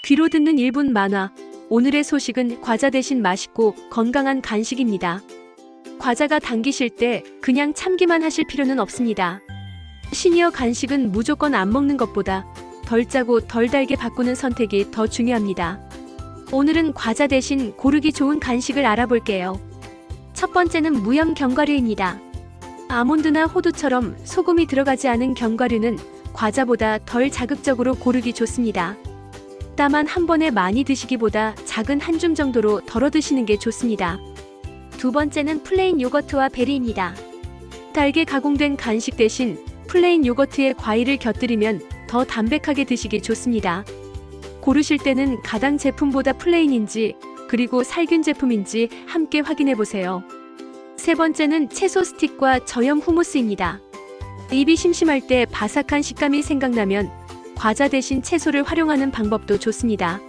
귀로 듣는 1분 만화. 오늘의 소식은 과자 대신 맛있고 건강한 간식입니다. 과자가 당기실 때 그냥 참기만 하실 필요는 없습니다. 시니어 간식은 무조건 안 먹는 것보다 덜 짜고 덜 달게 바꾸는 선택이 더 중요합니다. 오늘은 과자 대신 고르기 좋은 간식을 알아볼게요. 첫 번째는 무염 견과류입니다. 아몬드나 호두처럼 소금이 들어가지 않은 견과류는 과자보다 덜 자극적으로 고르기 좋습니다. 다만 한 번에 많이 드시기보다 작은 한 줌 정도로 덜어 드시는 게 좋습니다. 두 번째는 플레인 요거트와 베리입니다. 달게 가공된 간식 대신 플레인 요거트에 과일을 곁들이면 더 담백하게 드시기 좋습니다. 고르실 때는 가당 제품보다 플레인인지 그리고 살균 제품인지 함께 확인해 보세요. 세 번째는 채소 스틱과 저염 후무스입니다. 입이 심심할 때 바삭한 식감이 생각나면 과자 대신 채소를 활용하는 방법도 좋습니다.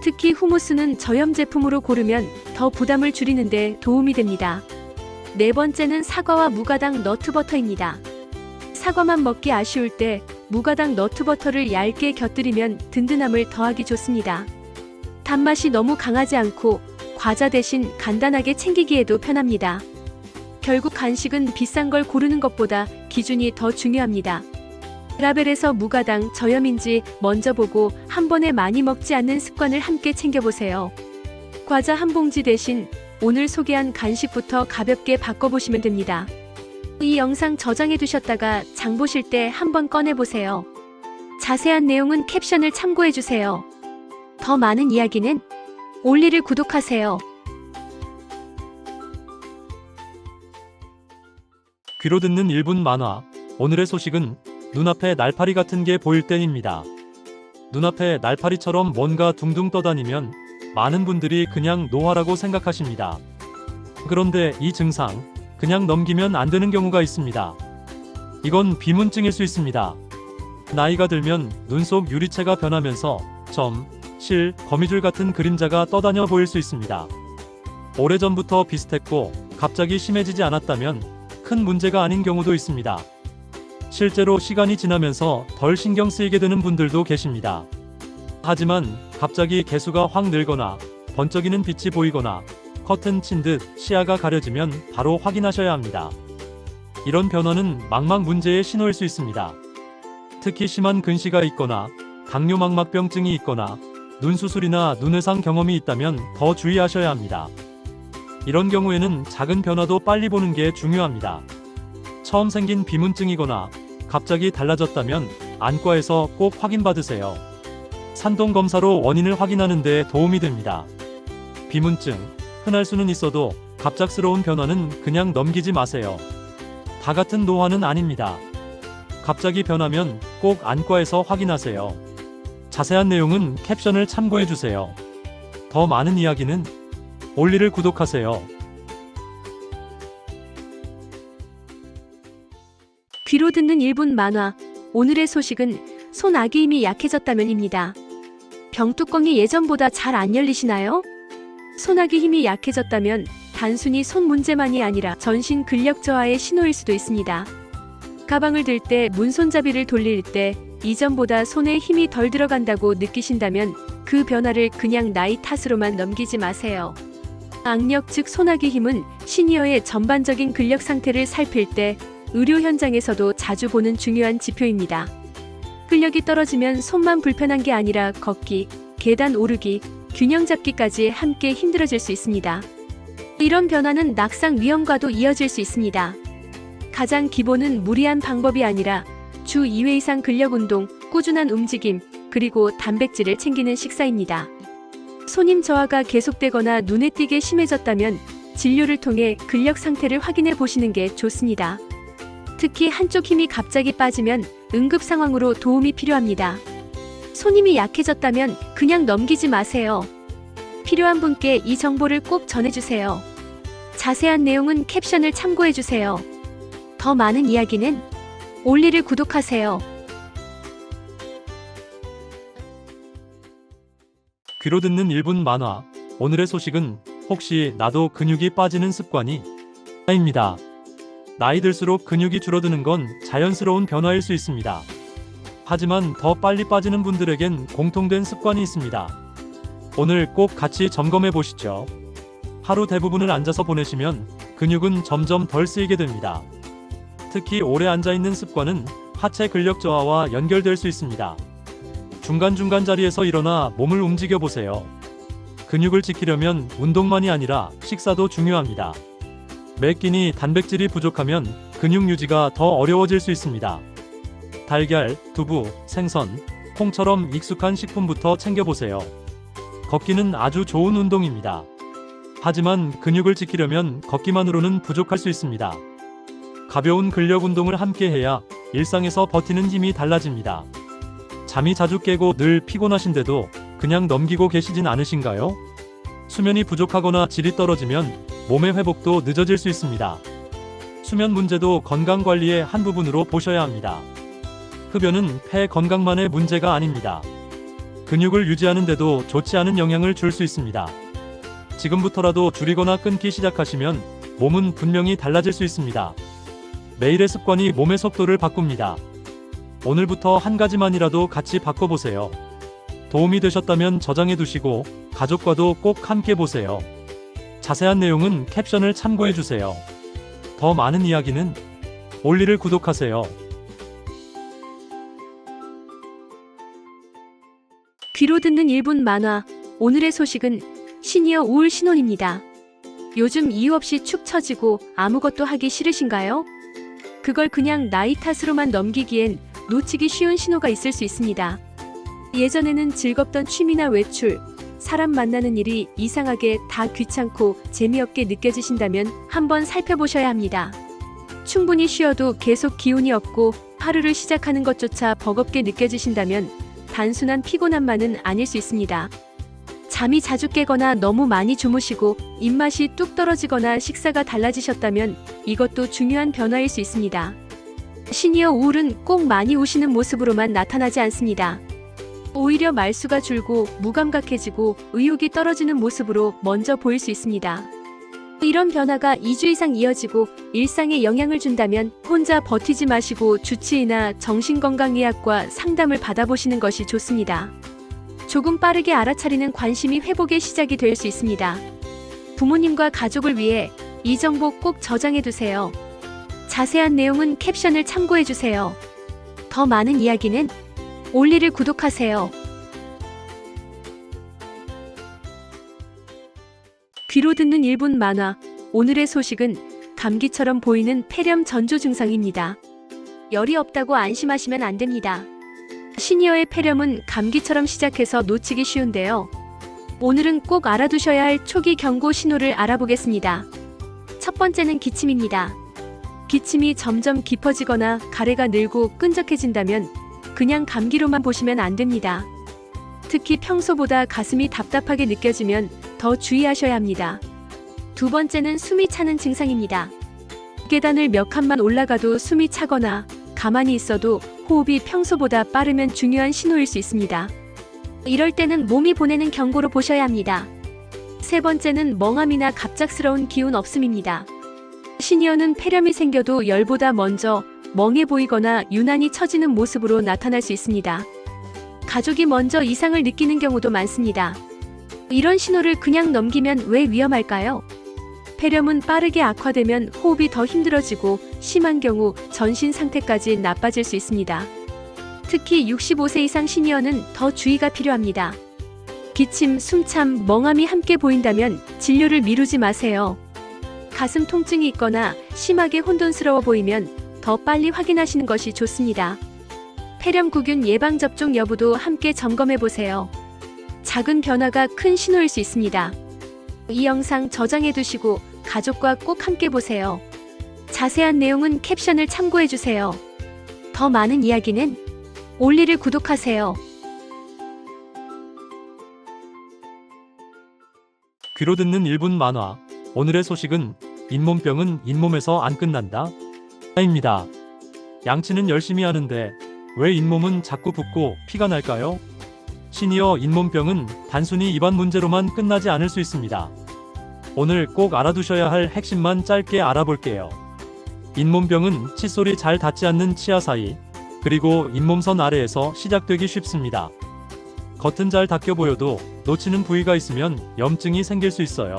특히 후무스는 저염 제품으로 고르면 더 부담을 줄이는 데 도움이 됩니다. 네 번째는 사과와 무가당 너트버터입니다. 사과만 먹기 아쉬울 때 무가당 너트버터를 얇게 곁들이면 든든함을 더하기 좋습니다. 단맛이 너무 강하지 않고 과자 대신 간단하게 챙기기에도 편합니다. 결국 간식은 비싼 걸 고르는 것보다 기준이 더 중요합니다. 라벨에서 무가당, 저염인지 먼저 보고 한 번에 많이 먹지 않는 습관을 함께 챙겨보세요. 과자 한 봉지 대신 오늘 소개한 간식부터 가볍게 바꿔보시면 됩니다. 이 영상 저장해 두셨다가 장 보실 때 한번 꺼내보세요. 자세한 내용은 캡션을 참고해주세요. 더 많은 이야기는 올리를 구독하세요. 귀로 듣는 1분 만화. 오늘의 소식은 눈앞에 날파리 같은 게 보일 때입니다. 눈앞에 날파리처럼 뭔가 둥둥 떠다니면 많은 분들이 그냥 노화라고 생각하십니다. 그런데 이 증상, 그냥 넘기면 안 되는 경우가 있습니다. 이건 비문증일 수 있습니다. 나이가 들면 눈 속 유리체가 변하면서 점, 실, 거미줄 같은 그림자가 떠다녀 보일 수 있습니다. 오래전부터 비슷했고 갑자기 심해지지 않았다면 큰 문제가 아닌 경우도 있습니다. 실제로 시간이 지나면서 덜 신경 쓰이게 되는 분들도 계십니다. 하지만 갑자기 개수가 확 늘거나 번쩍이는 빛이 보이거나 커튼 친 듯 시야가 가려지면 바로 확인하셔야 합니다. 이런 변화는 망막 문제의 신호일 수 있습니다. 특히 심한 근시가 있거나 당뇨망막병증이 있거나 눈 수술이나 눈외상 경험이 있다면 더 주의하셔야 합니다. 이런 경우에는 작은 변화도 빨리 보는 게 중요합니다. 처음 생긴 비문증이거나 갑자기 달라졌다면 안과에서 꼭 확인받으세요. 산동 검사로 원인을 확인하는 데 도움이 됩니다. 비문증, 흔할 수는 있어도 갑작스러운 변화는 그냥 넘기지 마세요. 다 같은 노화는 아닙니다. 갑자기 변하면 꼭 안과에서 확인하세요. 자세한 내용은 캡션을 참고해주세요. 더 많은 이야기는 올리를 구독하세요. 귀로 듣는 1분 만화. 오늘의 소식은 손 아기 힘이 약해졌다면입니다. 병뚜껑이 예전보다 잘 안 열리시나요? 손아귀 힘이 약해졌다면 단순히 손 문제만이 아니라 전신 근력 저하의 신호일 수도 있습니다. 가방을 들 때 문손잡이를 돌릴 때 이전보다 손에 힘이 덜 들어간다고 느끼신다면 그 변화를 그냥 나이 탓으로만 넘기지 마세요. 악력 즉 손아귀 힘은 시니어의 전반적인 근력 상태를 살필 때 의료 현장에서도 자주 보는 중요한 지표입니다. 근력이 떨어지면 손만 불편한 게 아니라 걷기, 계단 오르기, 균형 잡기까지 함께 힘들어질 수 있습니다. 이런 변화는 낙상 위험과도 이어질 수 있습니다. 가장 기본은 무리한 방법이 아니라 주 2회 이상 근력 운동, 꾸준한 움직임, 그리고 단백질을 챙기는 식사입니다. 손힘 저하가 계속되거나 눈에 띄게 심해졌다면 진료를 통해 근력 상태를 확인해 보시는 게 좋습니다. 특히 한쪽 힘이 갑자기 빠지면 응급 상황으로 도움이 필요합니다. 손힘이 약해졌다면 그냥 넘기지 마세요. 필요한 분께 이 정보를 꼭 전해주세요. 자세한 내용은 캡션을 참고해주세요. 더 많은 이야기는 올리를 구독하세요. 귀로 듣는 1분 만화. 오늘의 소식은 혹시 나도 근육이 빠지는 습관이 입니다. 나이 들수록 근육이 줄어드는 건 자연스러운 변화일 수 있습니다. 하지만 더 빨리 빠지는 분들에겐 공통된 습관이 있습니다. 오늘 꼭 같이 점검해 보시죠. 하루 대부분을 앉아서 보내시면 근육은 점점 덜 쓰이게 됩니다. 특히 오래 앉아있는 습관은 하체 근력 저하와 연결될 수 있습니다. 중간중간 자리에서 일어나 몸을 움직여 보세요. 근육을 지키려면 운동만이 아니라 식사도 중요합니다. 매 끼니 단백질이 부족하면 근육 유지가 더 어려워질 수 있습니다. 달걀, 두부, 생선, 콩처럼 익숙한 식품부터 챙겨보세요. 걷기는 아주 좋은 운동입니다. 하지만 근육을 지키려면 걷기만으로는 부족할 수 있습니다. 가벼운 근력 운동을 함께 해야 일상에서 버티는 힘이 달라집니다. 잠이 자주 깨고 늘 피곤하신데도 그냥 넘기고 계시진 않으신가요? 수면이 부족하거나 질이 떨어지면 몸의 회복도 늦어질 수 있습니다. 수면 문제도 건강 관리의 한 부분으로 보셔야 합니다. 흡연은 폐 건강만의 문제가 아닙니다. 근육을 유지하는데도 좋지 않은 영향을 줄 수 있습니다. 지금부터라도 줄이거나 끊기 시작하시면 몸은 분명히 달라질 수 있습니다. 매일의 습관이 몸의 속도를 바꿉니다. 오늘부터 한 가지만이라도 같이 바꿔보세요. 도움이 되셨다면 저장해 두시고 가족과도 꼭 함께 보세요. 자세한 내용은 캡션을 참고해 주세요. 더 많은 이야기는 올리를 구독하세요. 귀로 듣는 1분 만화. 오늘의 소식은 시니어 우울 신혼입니다. 요즘 이유 없이 축 처지고 아무것도 하기 싫으신가요? 그걸 그냥 나이 탓으로만 넘기기엔 놓치기 쉬운 신호가 있을 수 있습니다. 예전에는 즐겁던 취미나 외출, 사람 만나는 일이 이상하게 다 귀찮고 재미없게 느껴지신다면 한번 살펴보셔야 합니다. 충분히 쉬어도 계속 기운이 없고 하루를 시작하는 것조차 버겁게 느껴지신다면 단순한 피곤함만은 아닐 수 있습니다. 잠이 자주 깨거나 너무 많이 주무시고 입맛이 뚝 떨어지거나 식사가 달라지셨다면 이것도 중요한 변화일 수 있습니다. 시니어 우울은 꼭 많이 우시는 모습으로만 나타나지 않습니다. 오히려 말수가 줄고 무감각해지고 의욕이 떨어지는 모습으로 먼저 보일 수 있습니다. 이런 변화가 2주 이상 이어지고 일상에 영향을 준다면 혼자 버티지 마시고 주치의나 정신건강의학과 상담을 받아보시는 것이 좋습니다. 조금 빠르게 알아차리는 관심이 회복의 시작이 될 수 있습니다. 부모님과 가족을 위해 이 정보 꼭 저장해두세요. 자세한 내용은 캡션을 참고해주세요. 더 많은 이야기는 올리를 구독하세요. 귀로 듣는 1분 만화. 오늘의 소식은 감기처럼 보이는 폐렴 전조 증상입니다. 열이 없다고 안심하시면 안 됩니다. 시니어의 폐렴은 감기처럼 시작해서 놓치기 쉬운데요. 오늘은 꼭 알아두셔야 할 초기 경고 신호를 알아보겠습니다. 첫 번째는 기침입니다. 기침이 점점 깊어지거나 가래가 늘고 끈적해진다면 그냥 감기로만 보시면 안 됩니다. 특히 평소보다 가슴이 답답하게 느껴지면 더 주의하셔야 합니다. 두 번째는 숨이 차는 증상입니다. 계단을 몇 칸만 올라가도 숨이 차거나 가만히 있어도 호흡이 평소보다 빠르면 중요한 신호일 수 있습니다. 이럴 때는 몸이 보내는 경고로 보셔야 합니다. 세 번째는 멍함이나 갑작스러운 기운 없음입니다. 시니어는 폐렴이 생겨도 열보다 먼저 멍해 보이거나 유난히 처지는 모습으로 나타날 수 있습니다. 가족이 먼저 이상을 느끼는 경우도 많습니다. 이런 신호를 그냥 넘기면 왜 위험할까요? 폐렴은 빠르게 악화되면 호흡이 더 힘들어지고 심한 경우 전신 상태까지 나빠질 수 있습니다. 특히 65세 이상 시니어는 더 주의가 필요합니다. 기침, 숨참, 멍함이 함께 보인다면 진료를 미루지 마세요. 가슴 통증이 있거나 심하게 혼돈스러워 보이면 더 빨리 확인하시는 것이 좋습니다. 폐렴구균 예방접종 여부도 함께 점검해보세요. 작은 변화가 큰 신호일 수 있습니다. 이 영상 저장해두시고 가족과 꼭 함께 보세요. 자세한 내용은 캡션을 참고해주세요. 더 많은 이야기는 올리를 구독하세요. 귀로 듣는 1분 만화. 오늘의 소식은 잇몸병은 잇몸에서 안 끝난다? 입니다. 양치는 열심히 하는데 왜 잇몸은 자꾸 붓고 피가 날까요? 시니어 잇몸병은 단순히 입안 문제로만 끝나지 않을 수 있습니다. 오늘 꼭 알아두셔야 할 핵심만 짧게 알아볼게요. 잇몸병은 칫솔이 잘 닿지 않는 치아 사이, 그리고 잇몸선 아래에서 시작되기 쉽습니다. 겉은 잘 닦여 보여도 놓치는 부위가 있으면 염증이 생길 수 있어요.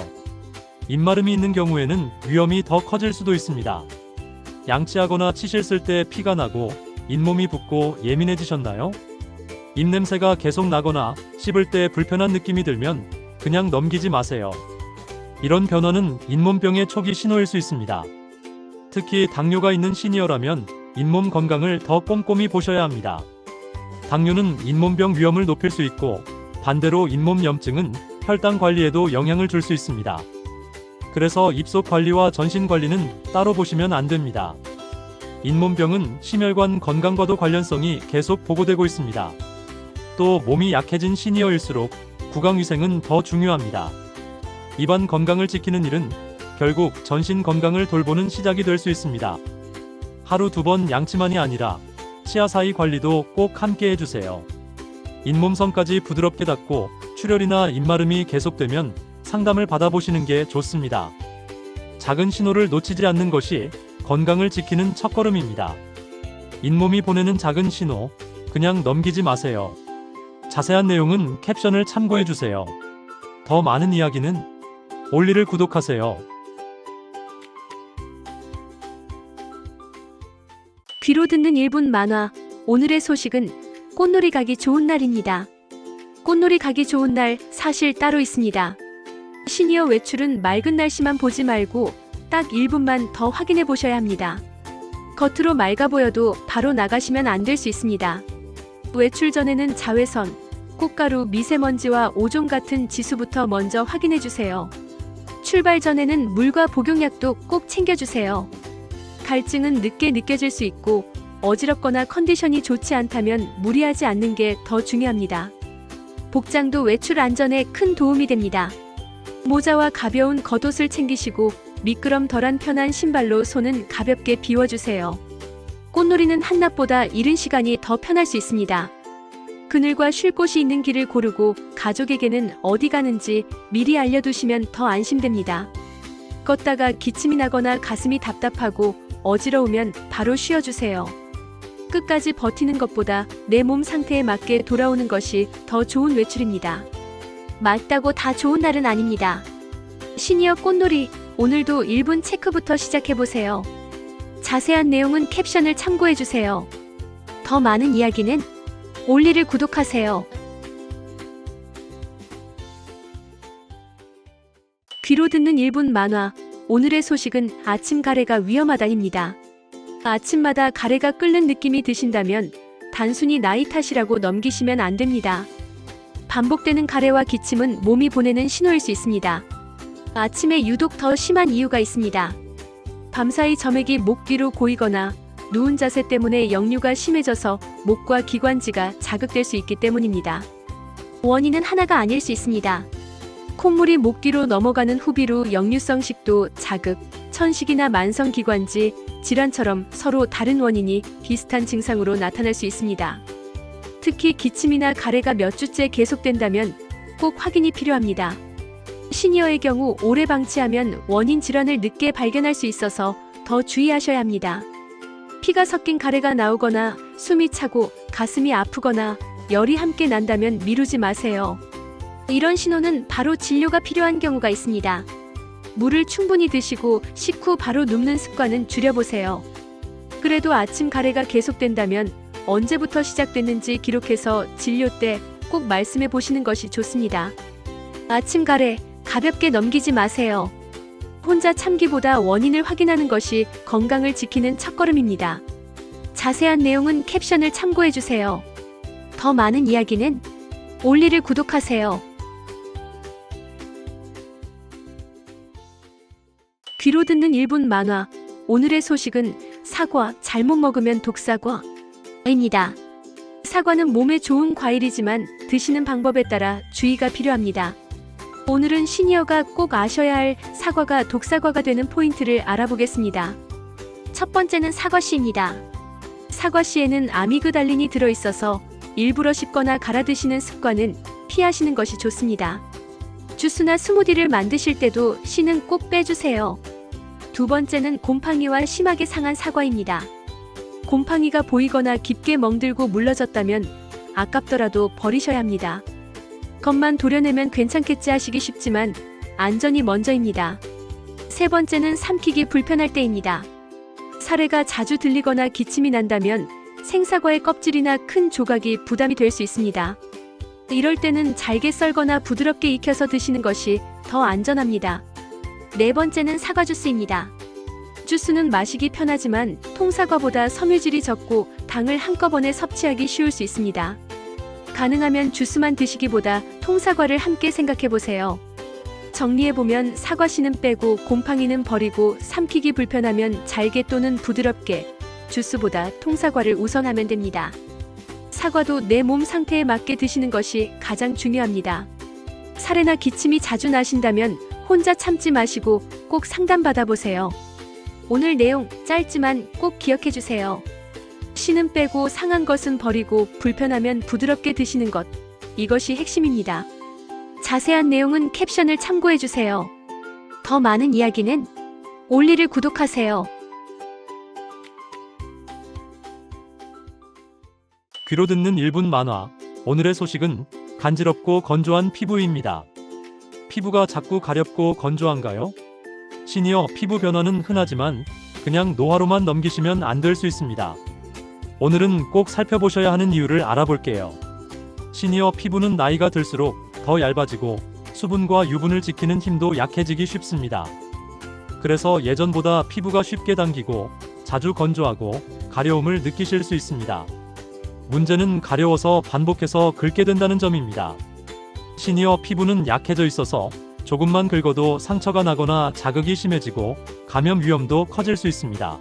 입마름이 있는 경우에는 위험이 더 커질 수도 있습니다. 양치하거나 치실 쓸 때 피가 나고 잇몸이 붓고 예민해지셨나요? 입냄새가 계속 나거나 씹을 때 불편한 느낌이 들면 그냥 넘기지 마세요. 이런 변화는 잇몸병의 초기 신호일 수 있습니다. 특히 당뇨가 있는 시니어라면 잇몸 건강을 더 꼼꼼히 보셔야 합니다. 당뇨는 잇몸병 위험을 높일 수 있고 반대로 잇몸 염증은 혈당 관리에도 영향을 줄 수 있습니다. 그래서 입속 관리와 전신 관리는 따로 보시면 안 됩니다. 잇몸병은 심혈관 건강과도 관련성이 계속 보고되고 있습니다. 또 몸이 약해진 시니어일수록 구강위생은 더 중요합니다. 입안 건강을 지키는 일은 결국 전신 건강을 돌보는 시작이 될 수 있습니다. 하루 2번 양치만이 아니라 치아 사이 관리도 꼭 함께 해주세요. 잇몸선까지 부드럽게 닦고 출혈이나 입마름이 계속되면 상담을 받아보시는 게 좋습니다. 작은 신호를 놓치지 않는 것이 건강을 지키는 첫걸음입니다. 잇몸이 보내는 작은 신호, 그냥 넘기지 마세요. 자세한 내용은 캡션을 참고해주세요. 더 많은 이야기는 올리를 구독하세요. 귀로 듣는 1분 만화. 오늘의 소식은 꽃놀이 가기 좋은 날입니다. 꽃놀이 가기 좋은 날 사실 따로 있습니다. 시니어 외출은 맑은 날씨만 보지 말고 딱 1분만 더 확인해 보셔야 합니다. 겉으로 맑아 보여도 바로 나가시면 안 될 수 있습니다. 외출 전에는 자외선, 꽃가루, 미세먼지와 오존 같은 지수부터 먼저 확인해 주세요. 출발 전에는 물과 복용약도 꼭 챙겨주세요. 갈증은 늦게 느껴질 수 있고 어지럽거나 컨디션이 좋지 않다면 무리하지 않는 게 더 중요합니다. 복장도 외출 안전에 큰 도움이 됩니다. 모자와 가벼운 겉옷을 챙기시고 미끄럼 덜한 편한 신발로 손은 가볍게 비워주세요. 꽃놀이는 한낮보다 이른 시간이 더 편할 수 있습니다. 그늘과 쉴 곳이 있는 길을 고르고 가족에게는 어디 가는지 미리 알려두시면 더 안심됩니다. 걷다가 기침이 나거나 가슴이 답답하고 어지러우면 바로 쉬어주세요. 끝까지 버티는 것보다 내 몸 상태에 맞게 돌아오는 것이 더 좋은 외출입니다. 맑다고 다 좋은 날은 아닙니다. 시니어 꽃놀이, 오늘도 1분 체크부터 시작해보세요. 자세한 내용은 캡션을 참고해주세요. 더 많은 이야기는 올리를 구독하세요. 귀로 듣는 1분 만화. 오늘의 소식은 아침 가래가 위험하다입니다. 아침마다 가래가 끓는 느낌이 드신다면 단순히 나이 탓이라고 넘기시면 안 됩니다. 반복되는 가래와 기침은 몸이 보내는 신호일 수 있습니다. 아침에 유독 더 심한 이유가 있습니다. 밤사이 점액이 목 뒤로 고이거나 누운 자세 때문에 역류가 심해져서 목과 기관지가 자극될 수 있기 때문입니다. 원인은 하나가 아닐 수 있습니다. 콧물이 목 뒤로 넘어가는 후비로 역류성 식도, 자극, 천식이나 만성기관지, 질환처럼 서로 다른 원인이 비슷한 증상으로 나타날 수 있습니다. 특히 기침이나 가래가 몇 주째 계속된다면 꼭 확인이 필요합니다. 시니어의 경우 오래 방치하면 원인 질환을 늦게 발견할 수 있어서 더 주의하셔야 합니다. 피가 섞인 가래가 나오거나 숨이 차고 가슴이 아프거나 열이 함께 난다면 미루지 마세요. 이런 신호는 바로 진료가 필요한 경우가 있습니다. 물을 충분히 드시고 식후 바로 눕는 습관은 줄여보세요. 그래도 아침 가래가 계속된다면 언제부터 시작됐는지 기록해서 진료 때 꼭 말씀해 보시는 것이 좋습니다. 아침 가래, 가볍게 넘기지 마세요. 혼자 참기보다 원인을 확인하는 것이 건강을 지키는 첫걸음입니다. 자세한 내용은 캡션을 참고해 주세요. 더 많은 이야기는 올리를 구독하세요. 귀로 듣는 1분 만화. 오늘의 소식은 사과, 잘못 먹으면 독사과입니다. 사과는 몸에 좋은 과일이지만 드시는 방법에 따라 주의가 필요합니다. 오늘은 시니어가 꼭 아셔야 할 사과가 독사과가 되는 포인트를 알아보겠습니다. 첫 번째는 사과씨입니다. 사과씨에는 아미그달린이 들어있어서 일부러 씹거나 갈아 드시는 습관은 피하시는 것이 좋습니다. 주스나 스무디를 만드실 때도 씨는 꼭 빼주세요. 두 번째는 곰팡이와 심하게 상한 사과입니다. 곰팡이가 보이거나 깊게 멍들고 물러졌다면 아깝더라도 버리셔야 합니다. 겉만 도려내면 괜찮겠지 하시기 쉽지만 안전이 먼저입니다. 세 번째는 삼키기 불편할 때입니다. 사례가 자주 들리거나 기침이 난다면 생사과의 껍질이나 큰 조각이 부담이 될 수 있습니다. 이럴 때는 잘게 썰거나 부드럽게 익혀서 드시는 것이 더 안전합니다. 네 번째는 사과 주스입니다. 주스는 마시기 편하지만 통사과보다 섬유질이 적고 당을 한꺼번에 섭취하기 쉬울 수 있습니다. 가능하면 주스만 드시기보다 통사과를 함께 생각해보세요. 정리해보면 사과씨는 빼고 곰팡이는 버리고 삼키기 불편하면 잘게 또는 부드럽게, 주스보다 통사과를 우선하면 됩니다. 사과도 내 몸 상태에 맞게 드시는 것이 가장 중요합니다. 사례나 기침이 자주 나신다면 혼자 참지 마시고 꼭 상담받아보세요. 오늘 내용 짧지만 꼭 기억해주세요. 씨는 빼고 상한 것은 버리고 불편하면 부드럽게 드시는 것. 이것이 핵심입니다. 자세한 내용은 캡션을 참고해주세요. 더 많은 이야기는 올리를 구독하세요. 귀로 듣는 1분 만화. 오늘의 소식은 간지럽고 건조한 피부입니다. 피부가 자꾸 가렵고 건조한가요? 시니어 피부 변화는 흔하지만 그냥 노화로만 넘기시면 안 될 수 있습니다. 오늘은 꼭 살펴보셔야 하는 이유를 알아볼게요. 시니어 피부는 나이가 들수록 더 얇아지고 수분과 유분을 지키는 힘도 약해지기 쉽습니다. 그래서 예전보다 피부가 쉽게 당기고 자주 건조하고 가려움을 느끼실 수 있습니다. 문제는 가려워서 반복해서 긁게 된다는 점입니다. 시니어 피부는 약해져 있어서 조금만 긁어도 상처가 나거나 자극이 심해지고 감염 위험도 커질 수 있습니다.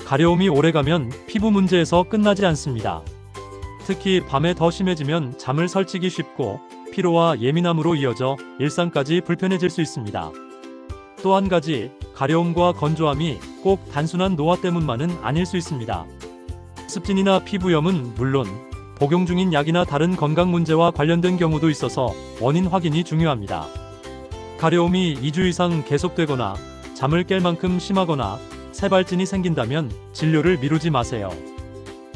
가려움이 오래가면 피부 문제에서 끝나지 않습니다. 특히 밤에 더 심해지면 잠을 설치기 쉽고 피로와 예민함으로 이어져 일상까지 불편해질 수 있습니다. 또 한 가지, 가려움과 건조함이 꼭 단순한 노화 때문만은 아닐 수 있습니다. 습진이나 피부염은 물론 복용 중인 약이나 다른 건강 문제와 관련된 경우도 있어서 원인 확인이 중요합니다. 가려움이 2주 이상 계속되거나 잠을 깰 만큼 심하거나 세발진이 생긴다면 진료를 미루지 마세요.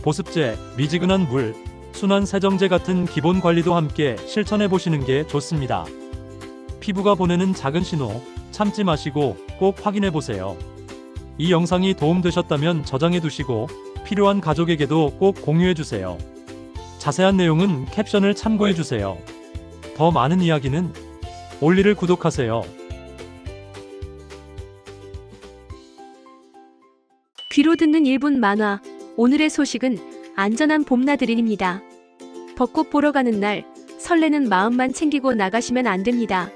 보습제, 미지근한 물, 순환 세정제 같은 기본 관리도 함께 실천해 보시는 게 좋습니다. 피부가 보내는 작은 신호, 참지 마시고 꼭 확인해 보세요. 이 영상이 도움되셨다면 저장해 두시고 필요한 가족에게도 꼭 공유해 주세요. 자세한 내용은 캡션을 참고해 주세요. 더 많은 이야기는 올리를 구독하세요. 귀로 듣는 1분 만화. 오늘의 소식은 안전한 봄나들이입니다. 벚꽃 보러 가는 날 설레는 마음만 챙기고 나가시면 안 됩니다.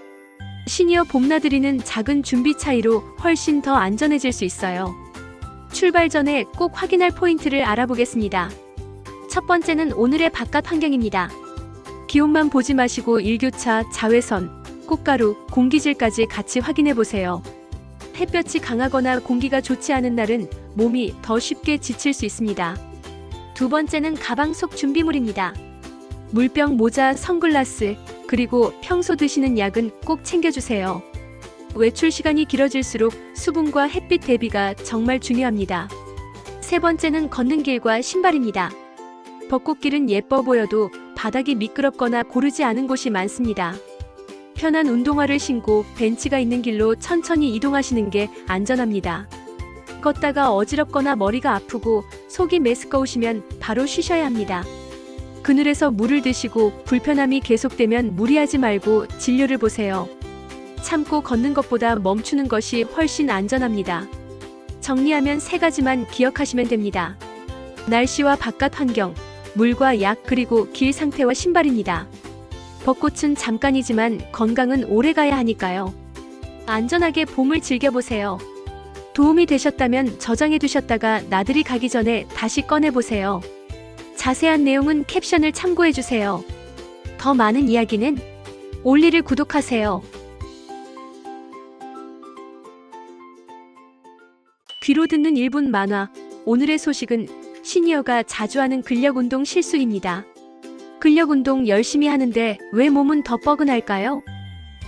시니어 봄나들이는 작은 준비 차이로 훨씬 더 안전해질 수 있어요. 출발 전에 꼭 확인할 포인트를 알아보겠습니다. 첫 번째는 오늘의 바깥 환경입니다. 기온만 보지 마시고 일교차, 자외선, 꽃가루, 공기질까지 같이 확인해 보세요. 햇볕이 강하거나 공기가 좋지 않은 날은 몸이 더 쉽게 지칠 수 있습니다. 두 번째는 가방 속 준비물입니다. 물병, 모자, 선글라스, 그리고 평소 드시는 약은 꼭 챙겨주세요. 외출 시간이 길어질수록 수분과 햇빛 대비가 정말 중요합니다. 세 번째는 걷는 길과 신발입니다. 벚꽃길은 예뻐 보여도 바닥이 미끄럽거나 고르지 않은 곳이 많습니다. 편한 운동화를 신고 벤치가 있는 길로 천천히 이동하시는 게 안전합니다. 걷다가 어지럽거나 머리가 아프고 속이 메스꺼우시면 바로 쉬셔야 합니다. 그늘에서 물을 드시고 불편함이 계속되면 무리하지 말고 진료를 보세요. 참고 걷는 것보다 멈추는 것이 훨씬 안전합니다. 정리하면 세 가지만 기억하시면 됩니다. 날씨와 바깥 환경, 물과 약, 그리고 길 상태와 신발입니다. 벚꽃은 잠깐이지만 건강은 오래가야 하니까요. 안전하게 봄을 즐겨보세요. 도움이 되셨다면 저장해 두셨다가 나들이 가기 전에 다시 꺼내보세요. 자세한 내용은 캡션을 참고해주세요. 더 많은 이야기는 올리를 구독하세요. 귀로 듣는 1분 만화. 오늘의 소식은 시니어가 자주 하는 근력운동 실수입니다. 근력운동 열심히 하는데 왜 몸은 더 뻐근할까요?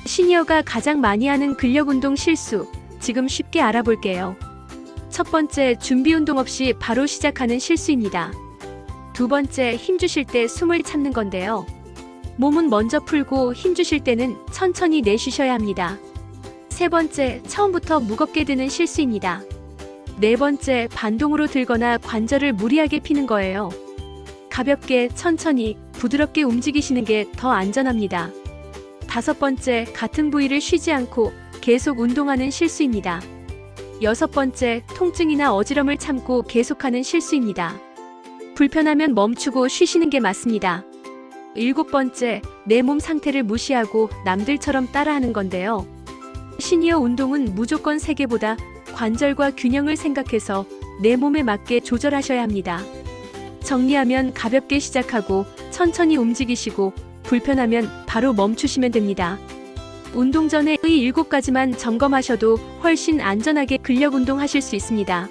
시니어가 가장 많이 하는 근력운동 실수, 지금 쉽게 알아볼게요. 첫 번째, 준비 운동 없이 바로 시작하는 실수입니다. 두 번째, 힘 주실 때 숨을 참는 건데요. 몸은 먼저 풀고 힘 주실 때는 천천히 내쉬셔야 합니다. 세 번째, 처음부터 무겁게 드는 실수입니다. 네 번째, 반동으로 들거나 관절을 무리하게 피는 거예요. 가볍게, 천천히, 부드럽게 움직이시는 게 더 안전합니다. 다섯 번째, 같은 부위를 쉬지 않고 계속 운동하는 실수입니다. 여섯 번째, 통증이나 어지럼을 참고 계속하는 실수입니다. 불편하면 멈추고 쉬시는 게 맞습니다. 일곱 번째, 내 몸 상태를 무시하고 남들처럼 따라하는 건데요. 시니어 운동은 무조건 세게보다 관절과 균형을 생각해서 내 몸에 맞게 조절하셔야 합니다. 정리하면 가볍게 시작하고 천천히 움직이시고 불편하면 바로 멈추시면 됩니다. 운동 전에 이 7가지만 점검하셔도 훨씬 안전하게 근력 운동하실 수 있습니다.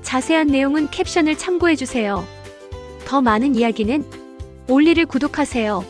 자세한 내용은 캡션을 참고해주세요. 더 많은 이야기는 올리를 구독하세요.